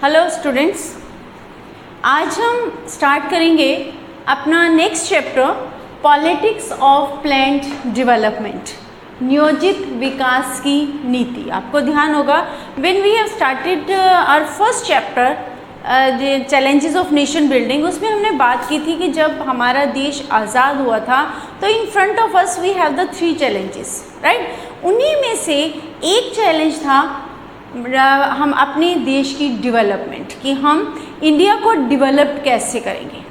Hello students, आज हम start करेंगे अपना next chapter politics of planned development, नियोजित विकास की नीति। आपको ध्यान होगा when we have started our first chapter challenges of nation building, उसमें हमने बात की थी कि जब हमारा देश आज़ाद हुआ था तो in front of us we have the 3 challenges, right. उन्हीं में से एक चैलेंज था हम अपने देश की डेवलपमेंट, कि हम इंडिया को डेवलप कैसे करेंगे,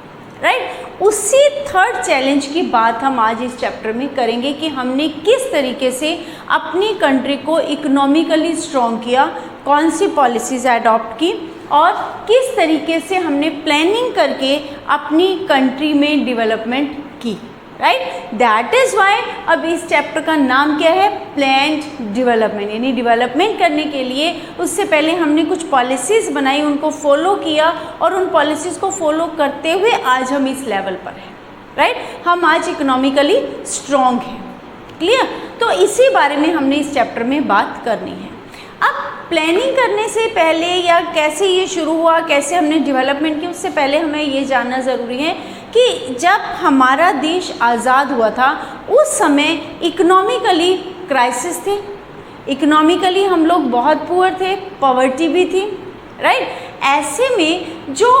राइट। उसी 3rd चैलेंज की बात हम आज इस चैप्टर में करेंगे कि हमने किस तरीके से अपनी कंट्री को इकोनॉमिकली स्ट्रॉन्ग किया, कौन सी पॉलिसीज़ अडॉप्ट की और किस तरीके से हमने प्लानिंग करके अपनी कंट्री में डेवलपमेंट की, राइट। दैट इज़ वाई अब इस चैप्टर का नाम क्या है, प्लान्ड डेवलपमेंट। यानी डेवलपमेंट करने के लिए उससे पहले हमने कुछ पॉलिसीज़ बनाई, उनको फॉलो किया और उन पॉलिसीज़ को फॉलो करते हुए आज हम इस लेवल पर हैं, राइट। हम आज इकोनॉमिकली स्ट्रॉन्ग हैं, क्लियर। तो इसी बारे में हमने इस चैप्टर में बात करनी है। अब प्लानिंग करने से पहले या कैसे ये शुरू हुआ, कैसे हमने डेवलपमेंट की, उससे पहले हमें ये जानना ज़रूरी है कि जब हमारा देश आज़ाद हुआ था उस समय इकोनॉमिकली क्राइसिस थे, इकोनॉमिकली हम लोग बहुत पुअर थे, पॉवर्टी भी थी, राइट। ऐसे में जो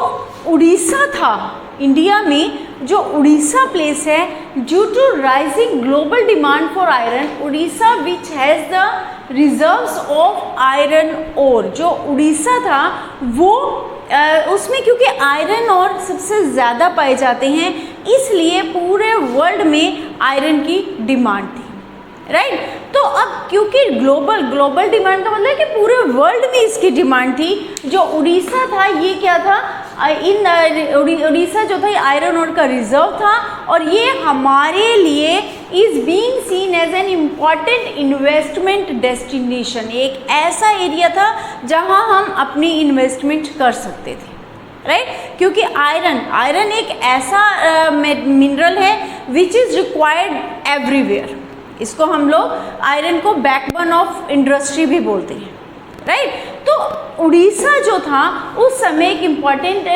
उड़ीसा था, इंडिया में जो उड़ीसा प्लेस है, due to rising global demand for iron, Orissa which has the reserves of iron ore, जो उड़ीसा था वो उसमें क्योंकि आयरन और सबसे ज़्यादा पाए जाते हैं, इसलिए पूरे वर्ल्ड में आयरन की डिमांड थी, राइट। तो अब क्योंकि ग्लोबल डिमांड का मतलब है कि पूरे वर्ल्ड में इसकी डिमांड थी, जो उड़ीसा था ये क्या था, उड़ीसा जो था आयरन ओर का रिजर्व था और ये हमारे लिए is being seen as an important investment destination. एक ऐसा एरिया था जहां हम अपनी इन्वेस्टमेंट कर सकते थे, राइट। क्योंकि आयरन एक ऐसा मिनरल है विच इज़ रिक्वायर्ड एवरीवेयर। इसको हम लोग आयरन को बैकबोन ऑफ इंडस्ट्री भी बोलते हैं, राइट। तो उड़ीसा जो था उस समय एक इम्पॉर्टेंट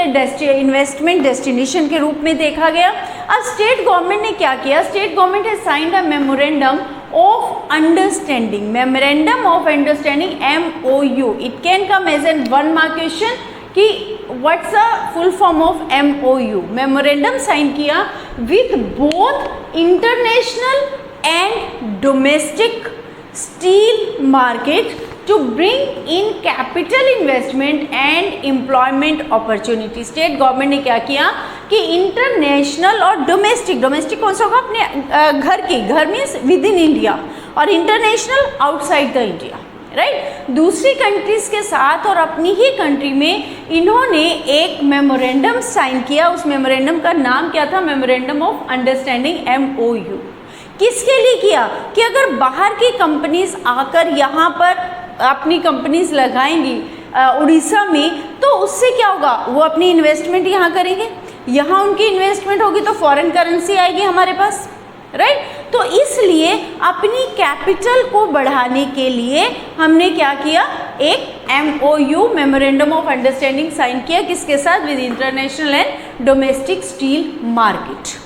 इन्वेस्टमेंट डेस्टिनेशन के रूप में देखा गया। अब स्टेट गवर्नमेंट ने क्या किया, state government has signed a memorandum of understanding, memorandum of understanding MOU। It can come as an 1 mark question कि what's the full form of MOU। Memorandum sign किया with both international and domestic steel market to bring in capital investment and employment opportunity। State government ने क्या किया कि international और domestic कौन सा होगा, अपने घर में विद इन इंडिया, और international outside the India, right. दूसरी कंट्रीज़ के साथ और अपनी ही कंट्री में इन्होंने एक मेमोरेंडम साइन किया। उस मेमोरेंडम का नाम क्या था, मेमोरेंडम ऑफ अंडरस्टैंडिंग MOU। किसके लिए किया कि अगर बाहर की कंपनीज आकर यहाँ पर अपनी कंपनीज लगाएंगी उड़ीसा में, तो उससे क्या होगा, वो अपनी इन्वेस्टमेंट यहाँ करेंगे, यहाँ उनकी इन्वेस्टमेंट होगी तो फॉरेन करेंसी आएगी हमारे पास, राइट। तो इसलिए अपनी कैपिटल को बढ़ाने के लिए हमने क्या किया, एक MOU memorandum of understanding sign किया, किसके साथ, with international and domestic steel market,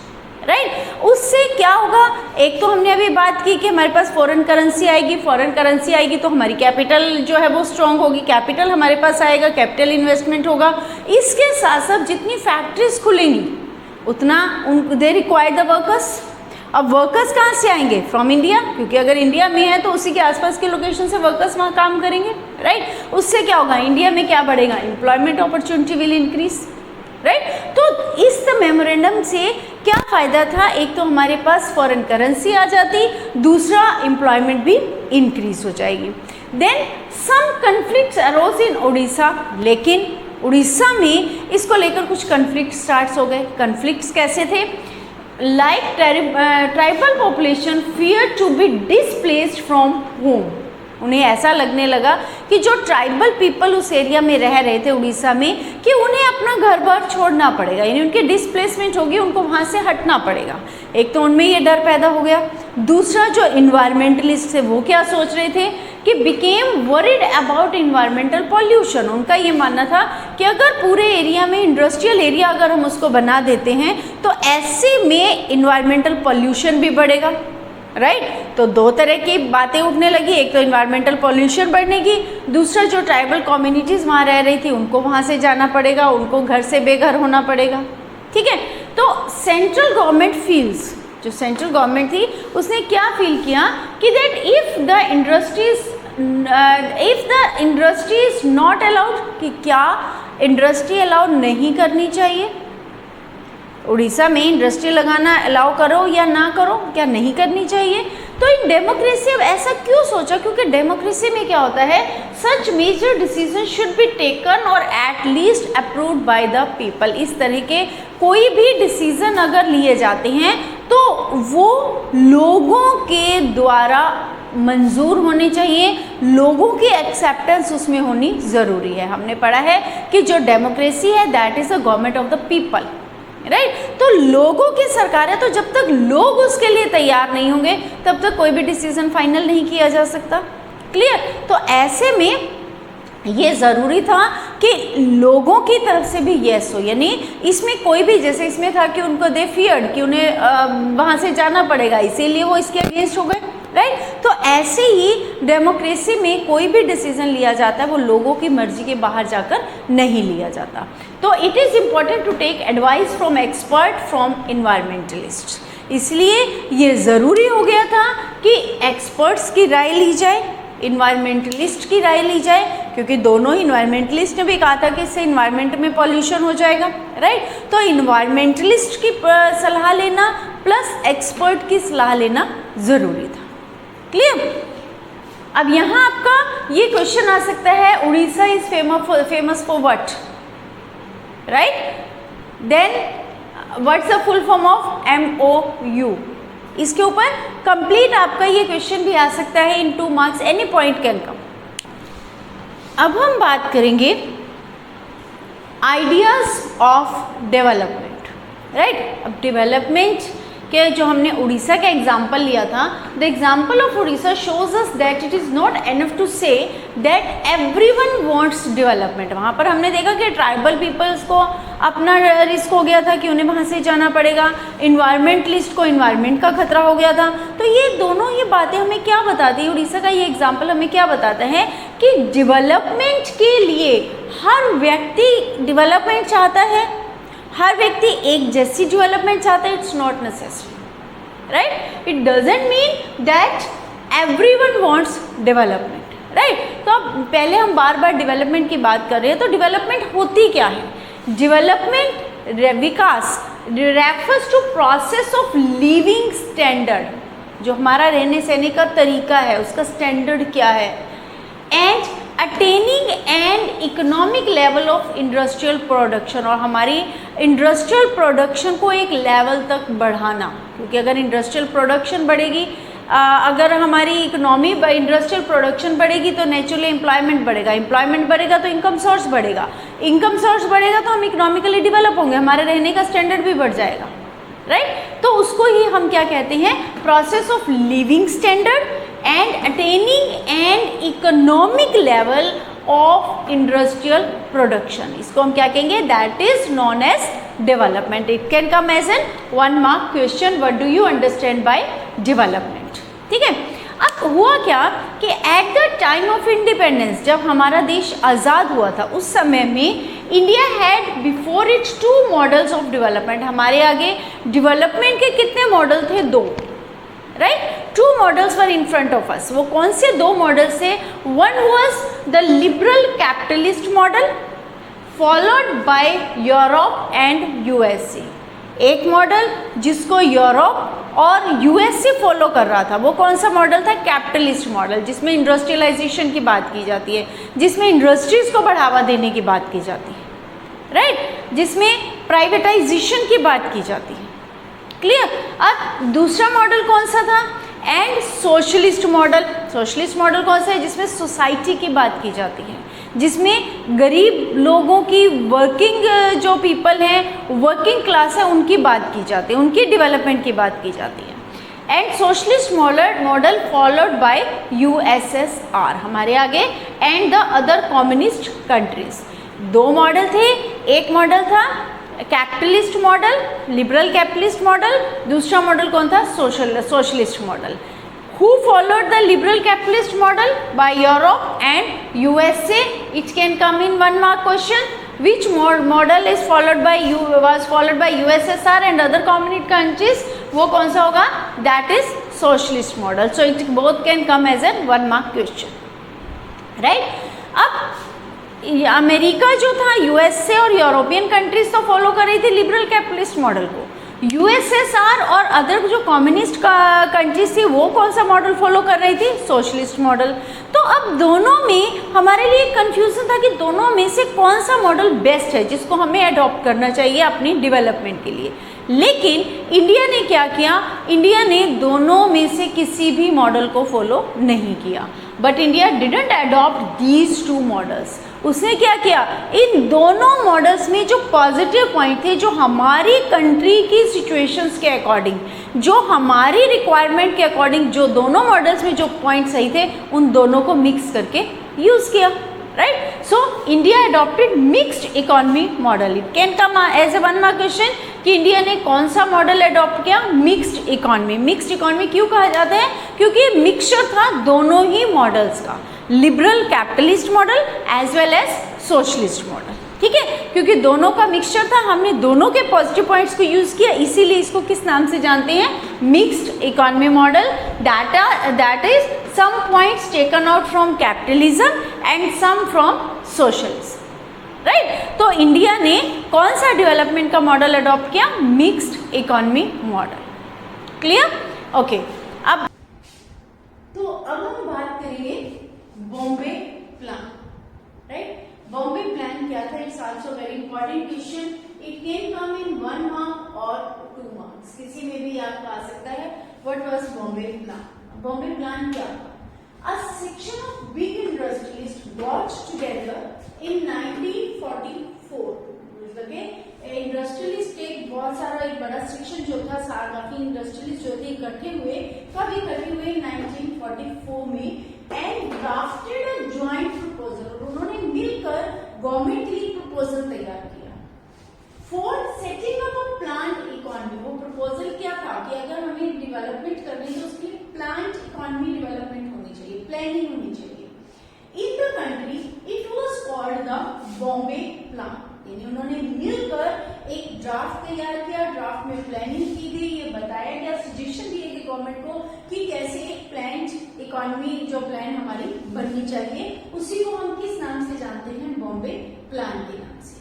right. उससे क्या होगा, एक तो हमने अभी बात की कि हमारे पास फॉरेन करेंसी आएगी तो हमारी कैपिटल जो है वो स्ट्रॉन्ग होगी, कैपिटल हमारे पास आएगा, कैपिटल इन्वेस्टमेंट होगा। इसके साथ साथ जितनी फैक्ट्रीज खुलेंगी उतना दे रिक्वायर द वर्कर्स। अब वर्कर्स कहाँ से आएंगे, फ्रॉम इंडिया, क्योंकि अगर इंडिया में है तो उसी के आसपास के लोकेशन से वर्कर्स वहाँ काम करेंगे, राइट। उससे क्या होगा, इंडिया में क्या बढ़ेगा, employment opportunity will increase, right. तो इस मेमोरेंडम से क्या फ़ायदा था, एक तो हमारे पास फॉरेन करेंसी आ जाती, दूसरा एम्प्लॉयमेंट भी इंक्रीज हो जाएगी। देन सम कन्फ्लिक्ट्स अरोज इन उड़ीसा, लेकिन उड़ीसा में इसको लेकर कुछ कन्फ्लिक्ट स्टार्ट हो गए। कन्फ्लिक्ट्स कैसे थे, like tribal population fear to be displaced from home. उन्हें ऐसा लगने लगा कि जो ट्राइबल पीपल उस एरिया में रह रहे थे उड़ीसा में, कि उन्हें अपना घर बार छोड़ना पड़ेगा, यानी उनकी डिस्प्लेसमेंट होगी, उनको वहाँ से हटना पड़ेगा। एक तो उनमें ये डर पैदा हो गया। दूसरा, जो इन्वायरमेंटलिस्ट थे वो क्या सोच रहे थे कि became worried about environmental pollution. उनका ये मानना था कि अगर पूरे एरिया में इंडस्ट्रियल एरिया अगर हम उसको बना देते हैं तो ऐसे में इन्वायरमेंटल पॉल्यूशन भी बढ़ेगा, राइट। तो दो तरह की बातें उठने लगी, एक तो इन्वायरमेंटल पॉल्यूशन बढ़ने की, दूसरा जो ट्राइबल कम्युनिटीज़ वहाँ रह रही थी उनको वहाँ से जाना पड़ेगा, उनको घर से बेघर होना पड़ेगा, ठीक है। तो सेंट्रल गवर्नमेंट फील्स, जो सेंट्रल गवर्नमेंट थी उसने क्या फील किया कि that if the industry is not allowed, कि क्या इंडस्ट्री अलाउ नहीं करनी चाहिए, उड़ीसा में इंडस्ट्री लगाना अलाउ करो या ना करो, क्या नहीं करनी चाहिए। तो इन डेमोक्रेसी, अब ऐसा क्यों सोचा, क्योंकि डेमोक्रेसी में क्या होता है, such major decision should be taken और at least approved by the people. इस तरह के कोई भी डिसीजन अगर लिए जाते हैं तो वो लोगों के द्वारा मंजूर होने चाहिए, लोगों की एक्सेप्टेंस उसमें होनी ज़रूरी है। हमने पढ़ा है कि जो डेमोक्रेसी है that is a government of the people, right. तो लोगों की सरकार है, तो जब तक लोग उसके लिए तैयार नहीं होंगे तब तक कोई भी डिसीजन फाइनल नहीं किया जा सकता, क्लियर। तो ऐसे में ये ज़रूरी था कि लोगों की तरफ से भी येस हो, यानी इसमें कोई भी, जैसे इसमें था कि उनको दे फियर्ड कि उन्हें वहाँ से जाना पड़ेगा, इसीलिए वो इसके अगेंस्ट हो गए, राइट। तो ऐसे ही डेमोक्रेसी में कोई भी डिसीजन लिया जाता है वो लोगों की मर्जी के बाहर जाकर नहीं लिया जाता। तो it is important to take advice from expert from environmentalist, इसलिए ये ज़रूरी हो गया था कि एक्सपर्ट्स की राय ली जाए, इन्वायरमेंटलिस्ट की राय ली जाए, क्योंकि दोनों ही इन्वायरमेंटलिस्ट ने भी कहा था कि इससे इन्वायरमेंट में पॉल्यूशन हो जाएगा, राइट। तो इन्वायरमेंटलिस्ट की सलाह लेना प्लस एक्सपर्ट की सलाह लेना ज़रूरी था, क्लियर। अब यहाँ आपका ये क्वेश्चन आ सकता है, Orissa is famous for what, right, then what's the full form of MOU। इसके ऊपर कंप्लीट आपका ये क्वेश्चन भी आ सकता है in 2 marks, any point can come. अब हम बात करेंगे आइडियाज ऑफ डेवलपमेंट, राइट। अब डेवलपमेंट के जो हमने उड़ीसा का एग्जाम्पल लिया था, the example of Orissa shows us that it is not enough to say that everyone wants development. वहाँ पर हमने देखा कि ट्राइबल पीपल्स को अपना रिस्क हो गया था कि उन्हें वहाँ से जाना पड़ेगा, इन्वायरमेंटलिस्ट को इन्वायरमेंट का खतरा हो गया था। तो ये दोनों ये बातें हमें क्या बताती है, उड़ीसा का ये एग्जाम्पल हमें क्या बताता है कि डेवलपमेंट के लिए हर व्यक्ति डेवलपमेंट चाहता है, हर व्यक्ति एक जैसी डेवलपमेंट चाहता है, it's not necessary, right. It doesn't mean that everyone wants development, right. तो अब पहले हम बार बार डेवलपमेंट की बात कर रहे हैं, तो डेवलपमेंट होती क्या है। डेवलपमेंट, विकास refers to process of living standard, जो हमारा रहने सहने का तरीका है उसका स्टैंडर्ड क्या है, and attaining and economic level of industrial production, और हमारी इंडस्ट्रियल प्रोडक्शन को एक लेवल तक बढ़ाना, क्योंकि अगर इंडस्ट्रियल प्रोडक्शन बढ़ेगी, अगर हमारी इकोनॉमी इंडस्ट्रियल प्रोडक्शन बढ़ेगी तो नेचुरली एम्प्लॉयमेंट बढ़ेगा, एम्प्लॉयमेंट बढ़ेगा तो इनकम सोर्स बढ़ेगा, इनकम सोर्स बढ़ेगा तो हम इकोनॉमिकली डेवलप होंगे, हमारे रहने का स्टैंडर्ड भी बढ़ जाएगा, राइट। तो उसको ही हम क्या कहते हैं, process of living standard and attaining an economic level of industrial production, इसको हम क्या कहेंगे, that is known as development. It can come as an 1 mark question, what do you understand by development, ठीक है। अब हुआ क्या कि at the time of independence, जब हमारा देश आज़ाद हुआ था उस समय में India had before it's 2 models of development, हमारे आगे डेवलपमेंट के कितने मॉडल थे, 2, right. 2 models were in front of अस। वो कौन से 2 मॉडल्स थे, one was the liberal capitalist model followed by Europe and USA. एक मॉडल जिसको यूरोप और यूएसए फॉलो कर रहा था, वो कौन सा मॉडल था, कैपिटलिस्ट मॉडल, जिसमें इंडस्ट्रियलाइजेशन की बात की जाती है, जिसमें इंडस्ट्रीज को बढ़ावा देने की बात की जाती है, राइट, जिसमें प्राइवेटाइजेशन की बात की जाती है, क्लियर। अब दूसरा मॉडल कौन सा था, and socialist model. Socialist model कौन सा है, जिसमें सोसाइटी की बात की जाती है, जिसमें गरीब लोगों की, वर्किंग जो पीपल हैं, वर्किंग क्लास है, उनकी बात की जाती है, उनकी डेवलपमेंट की बात की जाती है। And socialist model followed by USSR, हमारे आगे, and the other communist countries. दो मॉडल थे, एक मॉडल था capitalist model, liberal capitalist model, दूसरा मॉडल कौन था, socialist model. Who followed the liberal capitalist model? By Europe and USA. It can come in 1 mark question. Which model is followed by was followed by USSR and other communist countries? वो कौन सा होगा? That is socialist model. So it both can come as a 1 mark question. Right? अब America जो था, USA और European countries तो follow कर रही थी लिबरल कैपिटलिस्ट मॉडल को. यूएसएसआर और अदर जो कम्युनिस्ट कंट्रीज थी वो कौन सा मॉडल फॉलो कर रही थी, सोशलिस्ट मॉडल. तो अब दोनों में हमारे लिए कंफ्यूजन था कि दोनों में से कौन सा मॉडल बेस्ट है जिसको हमें अडॉप्ट करना चाहिए अपनी डेवलपमेंट के लिए. लेकिन इंडिया ने क्या किया, इंडिया ने दोनों में से किसी भी मॉडल को फॉलो नहीं किया. But India didn't adopt these two models. उसने क्या किया, इन दोनों मॉडल्स में जो पॉजिटिव पॉइंट थे, जो हमारी कंट्री की सिचुएशंस के अकॉर्डिंग, जो हमारी रिक्वायरमेंट के अकॉर्डिंग, जो दोनों मॉडल्स में जो पॉइंट सही थे उन दोनों को मिक्स करके यूज़ किया. Right. So India adopted mixed economy model. It can come as a 1 mark question कि इंडिया ने कौन सा मॉडल अडॉप्ट किया, मिक्स्ड इकोनॉमी. मिक्स्ड इकोनॉमी क्यों कहा जाता है, क्योंकि मिक्सचर था दोनों ही मॉडल्स का, liberal capitalist model as well as socialist model. ठीक है, क्योंकि दोनों का मिक्सचर था, हमने दोनों के पॉजिटिव पॉइंट्स को यूज़ किया, इसीलिए इसको किस नाम से जानते हैं, mixed economy model. That is some points taken out from capitalism and some from socialism. Right. तो इंडिया ने कौन सा डेवलपमेंट का मॉडल अडॉप्ट किया, mixed economy model. Clear. Okay. अब हम बात करेंगे Bombay plan. Right. Bombay plan क्या था, it's also very important question. It can come in 1 mark और 2 मार्क्स, किसी में भी आपका आ सकता है. What was Bombay plan? Bombay plan क्या था? A section of big industrialists got together in 1944. Okay? Industrialist एक बहुत सारा एक बड़ा सेक्शन जो था, काफी इंडस्ट्रियलिस्ट जो थे इकट्ठे हुए. कब इकट्ठे हुए? 1944 में. And drafted a joint proposal. उन्होंने मिलकर गवर्नमेंट के लिए प्रपोजल तैयार किया for setting up a plant economy. वो प्रपोजल क्या था कि अगर हमें डेवलपमेंट करनी है तो उसके लिए प्लांट इकोनॉमी डेवलपमेंट होनी चाहिए, प्लानिंग होनी चाहिए. In the country it was called the Bombay plan. यानी उन्होंने मिलकर एक ड्राफ्ट तैयार किया, ड्राफ्ट में प्लानिंग की गई, ये बताया गया, सजेशन दिए गए गवर्नमेंट को कि कैसे एक प्लान्ड इकोनॉमी जो प्लान हमारी बननी चाहिए. उसी को हम किस नाम से जानते हैं, बॉम्बे प्लान के नाम से.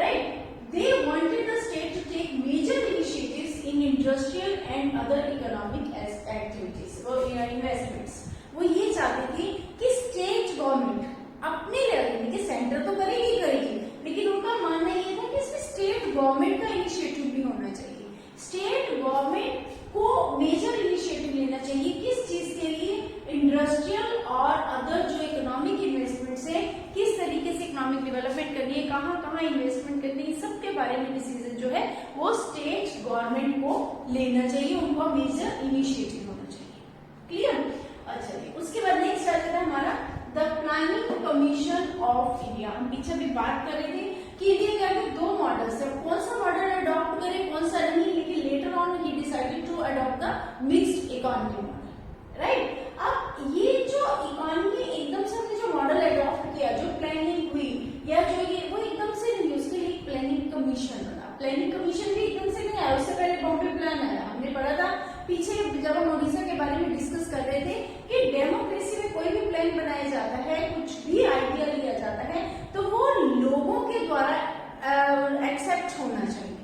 Right. They wanted the state to take major initiatives in industrial and other economic activities or investments. वो ये चाहते थे कि स्टेट गवर्नमेंट अपने लेवल में, कि सेंटर तो करेगी, लेकिन उनका मानना ये था कि इसमें स्टेट गवर्नमेंट का इनिशिएटिव भी होना चाहिए. स्टेट गवर्नमेंट को मेजर इनिशिएटिव लेना चाहिए. किस चीज के लिए? इंडस्ट्रियल और अदर जो इकोनॉमिक इन्वेस्टमेंट है, किस तरीके से इकोनॉमिक डेवलपमेंट करनी है, कहाँ इन्वेस्टमेंट करनी है, सबके बारे में डिसीजन जो है वो स्टेट गवर्नमेंट को लेना चाहिए, उनका मेजर इनिशिएटिव होना चाहिए. क्लियर. अच्छा, उसके बाद नेक्स्ट आता था हमारा the planning commission of India. हम पीछे भी बात कर रहे थे कि इंडिया के आगे 2 मॉडल्स है, कौन सा मॉडल अडॉप्ट करे कौन सा नहीं, लेकिन लेटर ऑन ही decided to adopt the mixed economy model. Right. अब ये जो इकोनॉमी एकदम से हमने जो मॉडल अडॉप्ट किया, जो प्लानिंग हुई या जो ये, वो एकदम से नहीं, उसके लिए प्लानिंग कमीशन बना. प्लानिंग कमीशन भी एकदम से नहीं आया, उससे पहले बॉम्बे प्लान आया. हमने पढ़ा था पीछे जब हम ओडिशा के बारे में डिस्कस कर रहे थे कि डेमोक्रेसी में कोई भी प्लान बनाया जाता है, कुछ भी आइडिया लिया जाता है, तो वो लोगों के द्वारा एक्सेप्ट होना चाहिए.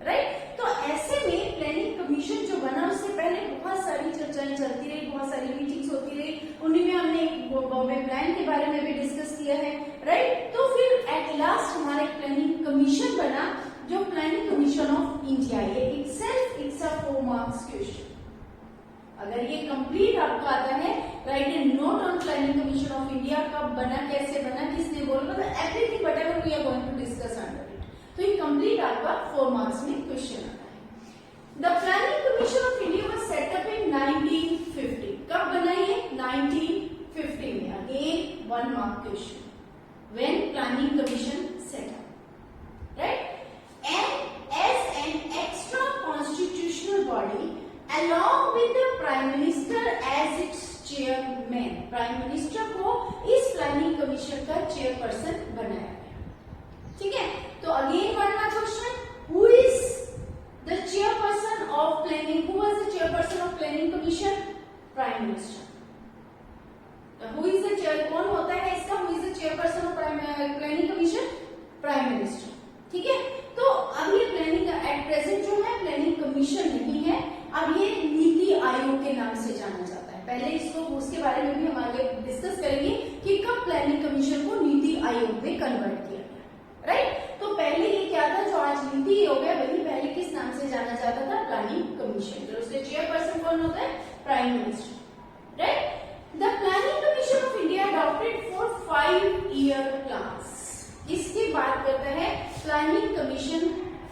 राइट. तो ऐसे में प्लानिंग कमीशन जो बना, उससे पहले बहुत सारी चर्चाएं चलती रही, बहुत सारी मीटिंग्स होती रही, उन्हीं में हमने बॉम्बे प्लान के बारे में भी डिस्कस किया है. राइट. तो फिर एट लास्ट हमारा एक प्लानिंग कमीशन बना, जो प्लानिंग कमीशन ऑफ इंडिया. ये इट्स अ 4 मार्क्स क्वेश्चन. अगर ये कंप्लीट आपका आता है, write a note on planning commission of India, कब बना, कैसे बना, किसने बोला, मतलब everything whatever we are going to discuss under it. तो ये कंप्लीट आपका 4 मार्क्स में क्वेश्चन आता है. The planning commission of India was set up in 1950. कब बना ये? 1950 में. Again 1 mark question. When planning commission set prime minister. Who is the chair, कौन होता है इसका, who is the chairperson of planning commission, prime minister. ठीक है, तो अब ये प्लानिंग एट प्रेजेंट जो है प्लानिंग कमीशन नहीं है, अब ये नीति आयोग के नाम से जाना जाता है। पहले इसको उसके बारे में भी हम आगे डिस्कस करेंगे कि कब प्लानिंग कमीशन को नीति आयोग में कन्वर्ट किया गया, राइट। तो पहले ये क्या था, जो आज नीति आयोग है वही पहले किस नाम से जाना जाता था, प्लानिंग कमीशन। तो उसके चेयरपर्सन कौन होता है, prime minister, right. The planning commission of India adopted for 5-year plans। इसकी बात करता है प्लानिंग कमीशन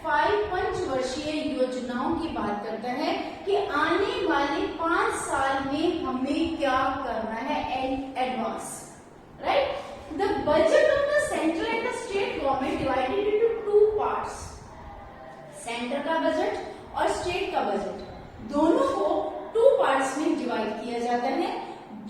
5 पंचवर्षीय योजनाओं की बात करता है कि आने वाले 5 साल में हमें क्या करना है advance, right. The budget of the central and the state government divided into 2 parts. Centre का बजट और स्टेट का बजट दोनों को 2 पार्ट्स में डिवाइड किया जाता है।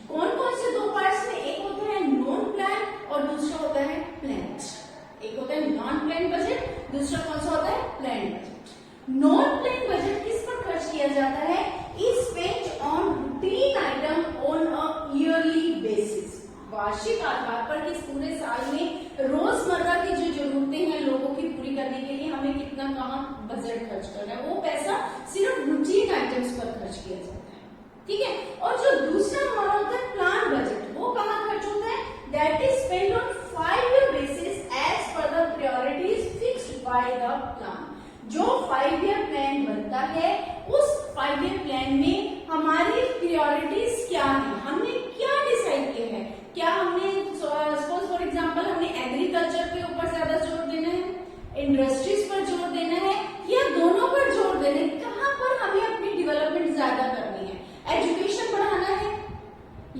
कौन कौन से 2 पार्ट्स में, एक होता है नॉन प्लान और दूसरा होता है प्लान्ड। एक होता है नॉन प्लान बजट, दूसरा कौन सा होता है, plan budget. Non plan budget किस पर खर्च किया जाता है, is spent on routine item on a yearly basis. वार्षिक आधार पर किस पूरे साल में रोजमर्रा की जो जरूरतें हैं लोगों की पूरी करने के लिए हमें कितना कहाँ बजट खर्च करना है, वो पैसा सिर्फ रूटीन आइटम्स पर खर्च किया जाता है, ठीक है। और जो दूसरा हमारा होता है प्लान बजट, वो कहाँ खर्च होता है, that is spend on 5-year basis as per the priorities fixed by the plan. जो 5-year प्लान बनता है उस 5-year प्लान में हमारी प्रायोरिटीज क्या है, हमने क्या डिसाइड किया है, क्या हमने सपोज फॉर एग्जांपल हमने एग्रीकल्चर के ऊपर ज्यादा जोर देना है, इंडस्ट्रीज पर जोर देना है, या दोनों पर जोर देना है, कहाँ पर हमें अपनी डेवलपमेंट ज्यादा करनी है, एजुकेशन बढ़ाना है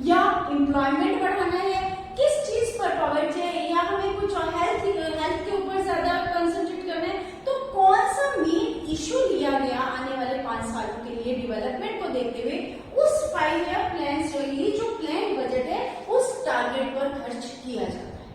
या एम्प्लॉयमेंट बढ़ाना है, किस चीज पर पॉवर्टी है, या हमें कुछ हेल्थ के ऊपर ज्यादा कंसंट्रेट करना है। तो कौन सा मेन इशू लिया गया आने वाले 5 सालों के लिए डेवलपमेंट को देखते हुए, उस 5-year प्लान जो ये जो प्लान बजट है उस टारगेट पर खर्च किया जाता है,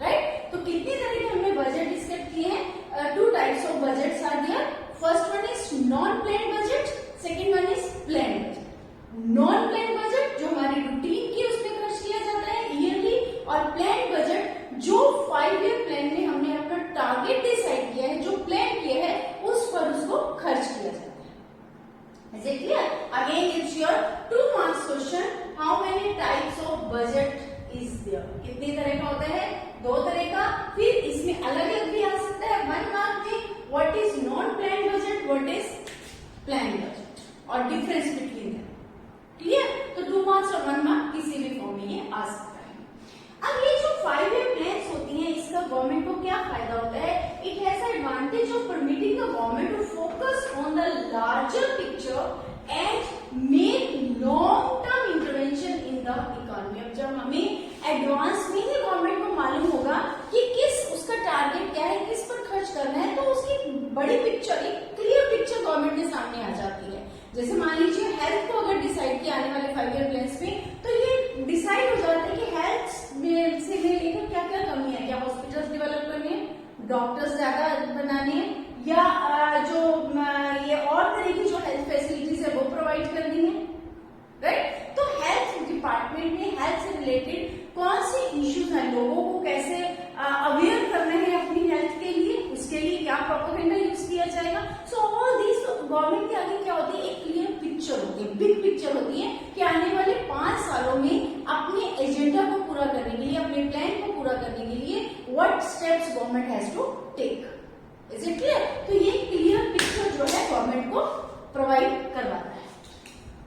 राइट। तो कितने तरह के हमने बजट डिस्कस किए हैं, 2 types of budgets are there. First one is non plan budget, second one is plan budget. Non plan budget जो हमारी रूटीन की उसमें खर्च किया जाता है ईयरली, और प्लान बजट जो 5-year प्लान में हमने अपना टारगेट डिसाइड किया है, जो प्लान किया है उस पर उसको खर्च किया जाता है। Is it clear? Again, it's your 2 marks question. How many types of budget is there? कितने तरह का होता है, 2 तरह का। फिर इसमें अलग अलग भी आ सकता है 1 मार्क में, what is non planned budget, what is planned budget, और डिफरेंस बिटवीन देम। क्लियर? तो 2 मार्क्स और 1 मार्क किसी भी फॉर्म में ये आ सकता है। अब ये जो 5-year प्लान्स होती हैं इसका गवर्नमेंट को क्या फायदा होता है, it has advantage of permitting the government to focus on the larger picture and make long term intervention in the economy. अब जब हमें एडवांस में ही गवर्नमेंट को मालूम होगा कि किस उसका टारगेट क्या है, किस पर खर्च करना है, तो उसकी बड़ी पिक्चर, एक क्लियर पिक्चर गवर्नमेंट के सामने आ जाती है। जैसे मान लीजिए हेल्थ को अगर डिसाइड किया आने वाले 5-year प्लान्स में, तो ये डिसाइड हो जाता है कि हेल्थ में से लेकर क्या क्या कमी है, क्या हॉस्पिटल्स डेवलप करने हैं, डॉक्टर्स ज्यादा बनाने हैं, या जो ये और तरह की जो हेल्थ फैसिलिटीज है वो प्रोवाइड करनी है, राइट। तो हेल्थ डिपार्टमेंट में हेल्थ से रिलेटेड कौन से इश्यूज हैं, लोगों को कैसे अवेयर करना है अपनी हेल्थ के लिए, उसके लिए क्या प्रोपेगेंडा यूज किया जाएगा। सो ऑल दिस गवर्नमेंट के आगे क्या होती है, एक क्लियर पिक्चर होती है, बिग पिक्चर होती है कि आने वाले 5 सालों में अपने एजेंडा को पूरा करने के लिए, अपने प्लान को पूरा करने के लिए what steps government has to take. Is it clear? तो ये क्लियर पिक्चर जो है गवर्नमेंट को प्रोवाइड करवाता है,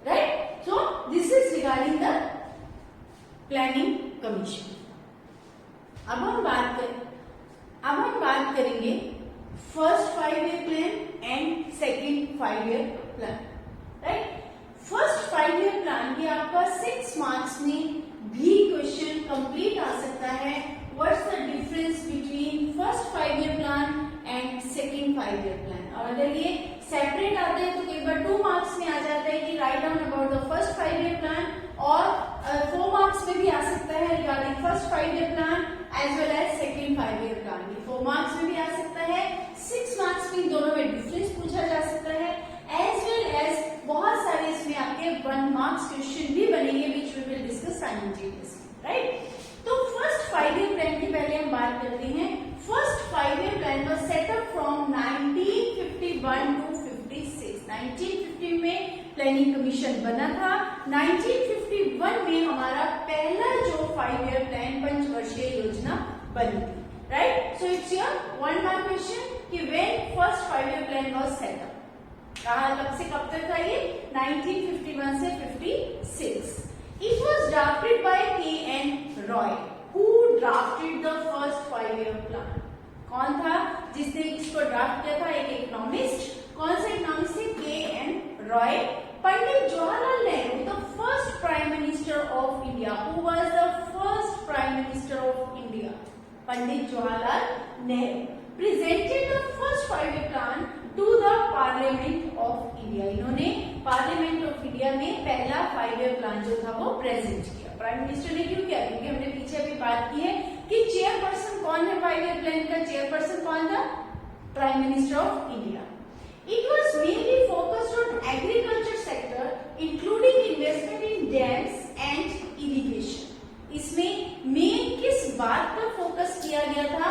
right. So this is regarding the planning commission. अब हम बात करेंगे first 5-year plan and second 5-year plan, right. First 5-year plan के आपका 6 मार्क्स में भी क्वेश्चन कंप्लीट आ सकता है। What's the difference between first 5-year plan and second 5-year plan. और अगर ये सेपरेट आते हैं तो कई बार 2 मार्क्स में आ जाता है कि write down about the first 5-year plan, और 4 मार्क्स में भी आ सकता है regarding first 5-year plan as well as second 5-year plan. 4 marks में भी आ सकता है, 6 मार्क्स में दोनों में डिफरेंस पूछा जा सकता है, एज वेल एज बहुत सारे इसमें आपके 1 मार्क्स क्वेश्चन भी साइमल्टेनियसली, राइट। तो फर्स्ट 5 ईयर प्लान की पहले हम बात करते हैं। First 5 year plan was set up from 1951 to 56। 1950 में प्लानिंग कमीशन बना था। 1951 में हमारा पहला जो 5 ईयर प्लान पंचवर्षीय योजना बनी थी, right. So it's your 1 mark question कि when first 5 year plan was set up, कहा कब से कब तक था ये, 1951 से 56। It was drafted bye K. N.. Roy. Who drafted the first 5 year plan? कौन था जिसने इसको ड्राफ्ट किया था? एक इकोनॉमिस्ट। कौन सा इकोनॉमिस्ट थे? K N. Roy. Pandit Jawaharlal Nehru, the first prime minister of India. Who was the first prime minister of India? Pandit Jawaharlal Nehru presented the first 5 year plan to the parliament of India. इन्होंने पार्लियामेंट ऑफ इंडिया में पहला 5 year plan जो था वो present किया। Prime minister ने क्यों किया? क्योंकि हमने पीछे अभी बात की है कि चेयरपर्सन कौन है 5 ईयर प्लान का? चेयरपर्सन कौन था? Prime minister of India. It was mainly focused on agriculture sector, including investment in dams and irrigation. इसमें मेन किस बात पर फोकस किया गया था?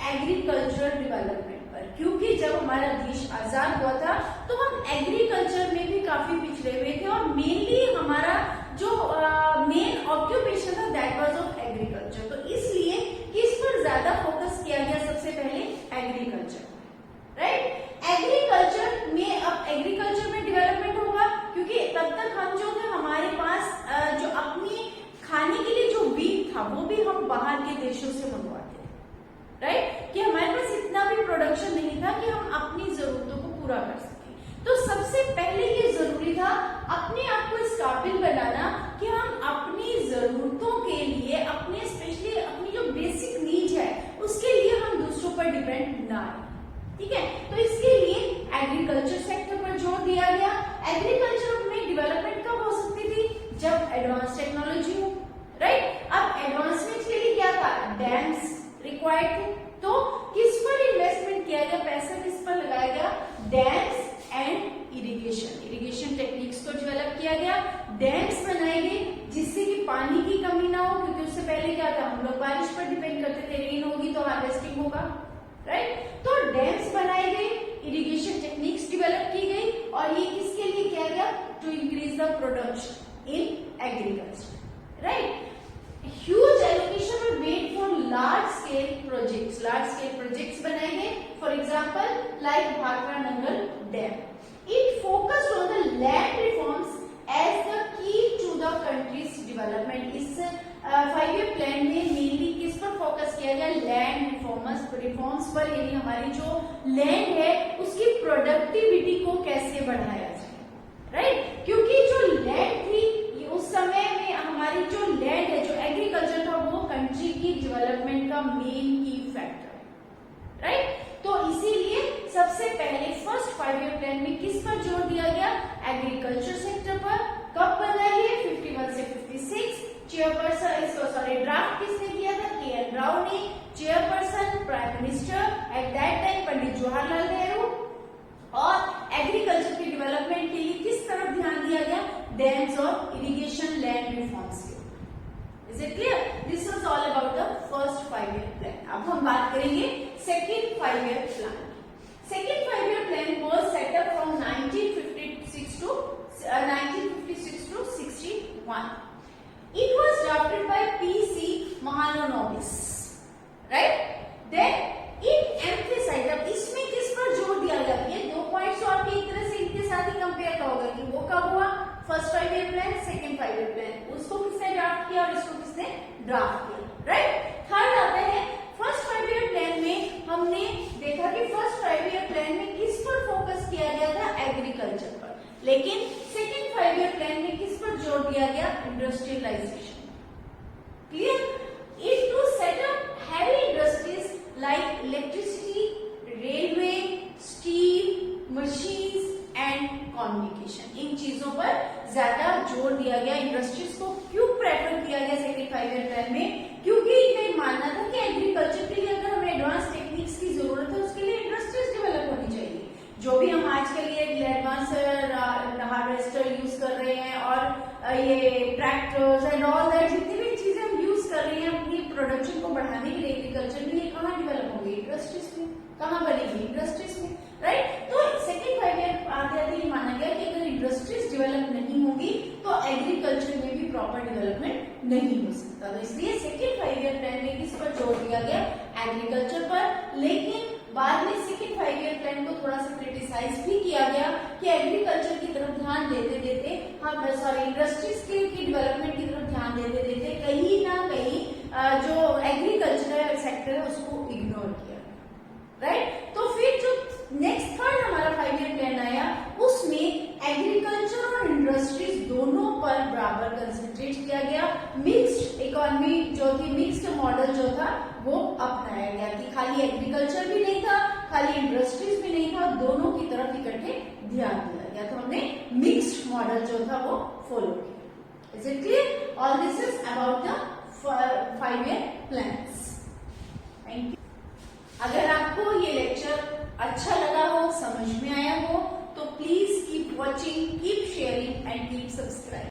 एग्रीकल्चर डेवलपमेंट पर, क्योंकि जब हमारा देश आजाद हुआ था तो हम एग्रीकल्चर में भी काफी पिछड़े हुए थे और मेनली हमारा जो मेन ऑक्यूपेशन था दैट वाज ऑफ एग्रीकल्चर। तो इसलिए किस पर ज्यादा फोकस किया गया? सबसे पहले एग्रीकल्चर, राइट। एग्रीकल्चर में, अब एग्रीकल्चर में डेवलपमेंट होगा क्योंकि तब तक हम जो थे हमारे पास जो अपनी खाने के लिए जो वीट था वो भी हम बाहर के देशों से मंगवाते थे, राइट, कि हमारे पास इतना भी प्रोडक्शन नहीं था कि हम अपनी जरूरतों को पूरा कर सके। तो सबसे पहले ये जरूरी था अपने आप को इस काबिल बनाना कि हम अपनी जरूरतों के लिए, अपने स्पेशली अपनी जो बेसिक नीड है उसके लिए हम दूसरों पर डिपेंड ना आए, ठीक है। तो इसके लिए एग्रीकल्चर सेक्टर पर जोर दिया गया। एग्रीकल्चर में डेवलपमेंट कब हो सकती थी? जब एडवांस टेक्नोलॉजी हो, राइट। अब एडवांसमेंट के लिए क्या था? डैम्स रिक्वायर्ड थे। तो किस पर इन्वेस्टमेंट किया गया? पैसा किस पर लगाया गया? Dams and irrigation. Irrigation techniques को डेवलप किया गया। डैम्स बनाए गए जिससे कि पानी की कमी ना हो, क्योंकि उससे पहले क्या था? हम लोग बारिश पर डिपेंड करते थे, रेन होगी तो हार्वेस्टिंग होगा, राइट। तो डैम्स बनाए गए, इरिगेशन टेक्निक्स डेवलप की गई और ये किसके लिए किया गया? To increase the production in agriculture, right. Huge allocation were made for large scale projects. Large scale projects बनाए गए, for example like Bhakra Nangal dam. It focused on the land reforms as the key to the country's development. इस 5 year plan में mainly किस पर focus किया गया? Land reforms पर, यानी हमारी जो लैंड है उसकी प्रोडक्टिविटी को कैसे बढ़ाया जाए, राइट। क्योंकि जो लैंड थी उस समय में, हमारी जो लैंड है, जो एग्रीकल्चर था, वो कंट्री की डेवलपमेंट का मेन की फैक्टर है, राइट। तो इसीलिए सबसे पहले फर्स्ट 5 ईयर प्लान में किस पर जोर दिया गया? एग्रीकल्चर सेक्टर पर। कब बना ये? 51 से 56। चेयरपर्सन, इसको ड्राफ्ट किसने किया था? के.एन. राव ने। Chairperson prime minister at that time Pandit Jawaharlal Nehru. और एग्रीकल्चर की डेवलपमेंट के लिए किस तरफ ध्यान दिया गया? डैम्स और इरिगेशन, लैंड रिफॉर्म्स के ऊपर। Is it clear? This was all about the first 5 year plan. अब हम बात करेंगे second 5 year plan. Second 5 year plan was set up from 1956 to 61. It was drafted by P.C. Mahalanobis, right? Then it emphasized, अब इसमें किस पर जोर दिया गया? ये 2 पॉइंट्स तो आपके एक तरह से इनके साथ ही कंपेयर होगा कि वो कब हुआ? First 5 year plan, second 5 year plan. उसको किसने ड्राफ्ट किया और इसको किसने ड्राफ्ट किया, राइट। थर्ड आता है फर्स्ट 5 ईयर प्लान में हमने देखा कि फर्स्ट 5 ईयर प्लान में किस पर फोकस किया गया था? एग्रीकल्चर पर। लेकिन सेकेंड 5 ईयर प्लान में किस पर जोर दिया गया? Industrialisation. Clear? It to set up heavy industries like electricity, railway, steel, machines and communication. इन चीजों पर ज्यादा जोर दिया गया। इंडस्ट्रीज को क्यों प्रेफर किया गया सेकेंड 5 ईयर प्लान में? क्योंकि ये मानना था कि एग्रीकल्चर के लिए अगर हमें एडवांस टेक्निक्स की जरूरत है उसके लिए इंडस्ट्रीज डेवलप होनी चाहिए। जो भी हम आज के लिए एडवांस हार्वेस्टर यूज कर रहे हैं और ये ट्रैक्टर्स एंड ऑल दैट कहाँ बनेगी, इंडस्ट्रीज में, राइट। तो सेकेंड 5 ईयर आते आते ये माना गया कि अगर इंडस्ट्रीज डेवलप नहीं होगी तो एग्रीकल्चर में भी प्रॉपर डेवलपमेंट नहीं हो सकता। तो इसलिए सेकेंड 5 ईयर प्लान में किस पर जोर दिया गया, एग्रीकल्चर पर। लेकिन बाद में सेकेंड 5 ईयर प्लान को थोड़ा सा क्रिटिसाइज भी किया गया कि एग्रीकल्चर की तरफ ध्यान देते देते, हाँ सॉरी, इंडस्ट्रीज की डेवलपमेंट की तरफ ध्यान देते देते कहीं ना कहीं जो एग्रीकल्चर सेक्टर है उसको इग्नोर किया, राइट। तो फिर जो नेक्स्ट थर्ड हमारा 5 ईयर प्लान आया उसमें एग्रीकल्चर और इंडस्ट्रीज दोनों पर बराबर कंसंट्रेट किया गया। मिक्स्ड इकोनॉमी जो थी, मिक्स्ड मॉडल जो था वो अपनाया गया कि खाली एग्रीकल्चर भी नहीं था, खाली इंडस्ट्रीज भी नहीं था, दोनों की तरफ इकट्ठे ध्यान दिया गया। तो हमने मिक्स्ड मॉडल जो था वो फॉलो किया। Is it clear? All this is about the 5 year plans. Thank you. अगर आपको ये लेक्चर अच्छा लगा हो, समझ में आया हो, तो please keep watching, keep sharing and keep subscribe.